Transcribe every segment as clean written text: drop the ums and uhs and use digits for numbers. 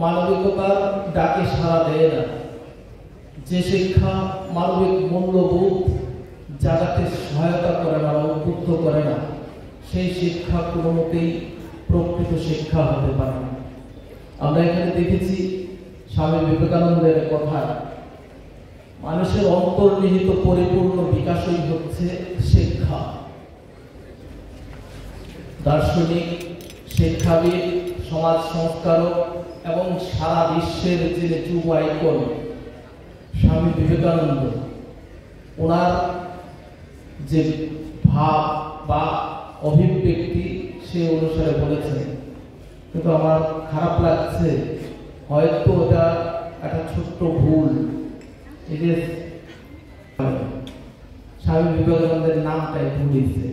মানবিকতার ডাকে সাড়া দেয় না, যে শিক্ষা মানবিক মূল্যবোধ জাগাতে সহায়তা করে না, উদ্বুদ্ধ করে না, সেই শিক্ষা কোনো মতেই প্রকৃত শিক্ষা হতে পারে না। আমরা এখানে দেখেছি স্বামী বিবেকানন্দের কথা, মানুষের অন্তর্নিহিত পরিপূর্ণ বিকাশই হচ্ছে শিক্ষা। দার্শনিক, শিক্ষাবিদ, সমাজ সংস্কারক এবং সারা বিশ্বের যিনি যুব আইকন স্বামী বিবেকানন্দ, ওনার যে ভাব বা অভিব্যক্তি সে অনুসারে বলেছেন, কিন্তু আমার খারাপ লাগছে, হয়তো ওটা একটা ছোট্ট ভুল। স্বামী বিবেকানন্দের নামটাই ভুল হয়েছে।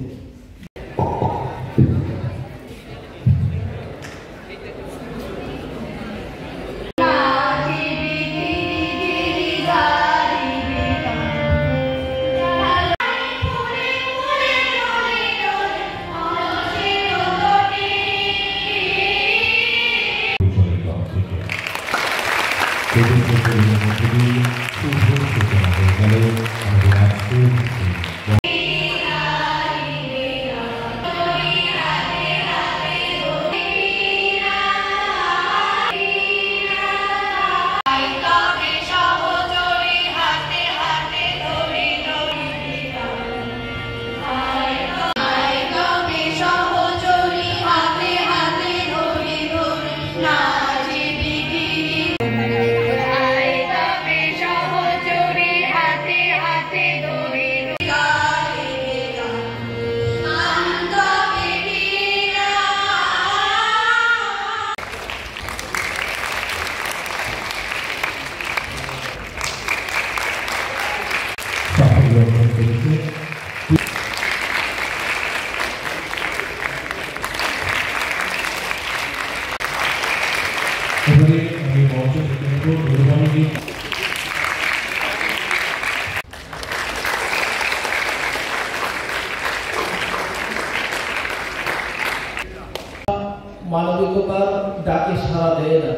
মানবিকতার ডাকে সাড়া দেয় না,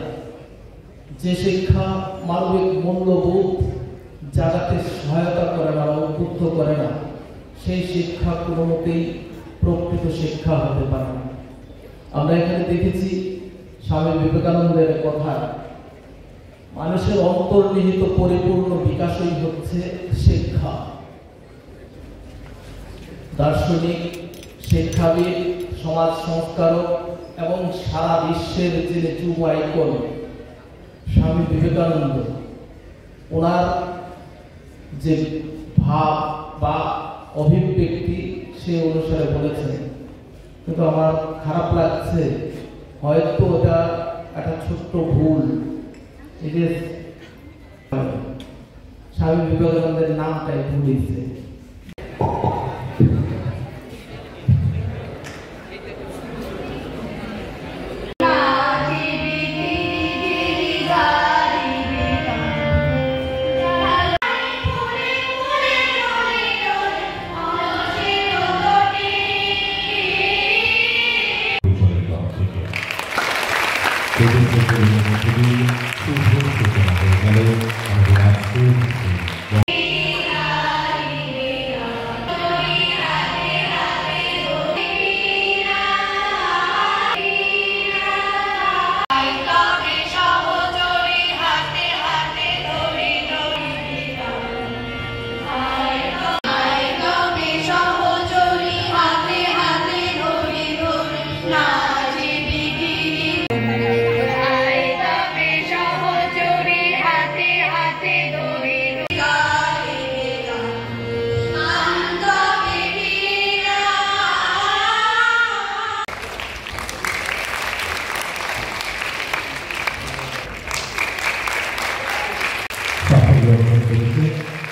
যে শিক্ষা মানবিক মূল্যবোধ জাগাতে সহায়তা করে না, উদ্বুদ্ধ করে না, সেই শিক্ষা কোনো মতেই প্রকৃত শিক্ষা হতে পারে না। আমরা এখানে দেখেছি স্বামী বিবেকানন্দের কথা, মানুষের অন্তর্নিহিত পরিপূর্ণ বিকাশই হচ্ছে শিক্ষা। দার্শনিক, শিক্ষাবিদ, সমাজ সংস্কারক এবং সারা বিশ্বের যিনি যুব আইকন স্বামী বিবেকানন্দ, ওনার যে ভাব বা অভিব্যক্তি সে অনুসারে বলেছেন, কিন্তু আমার খারাপ লাগছে, হয়তো ওটা একটা ছোট্ট ভুল। স্বামী বিবেকানন্দের নামটাই ভুল হয়েছে। হয়েছে।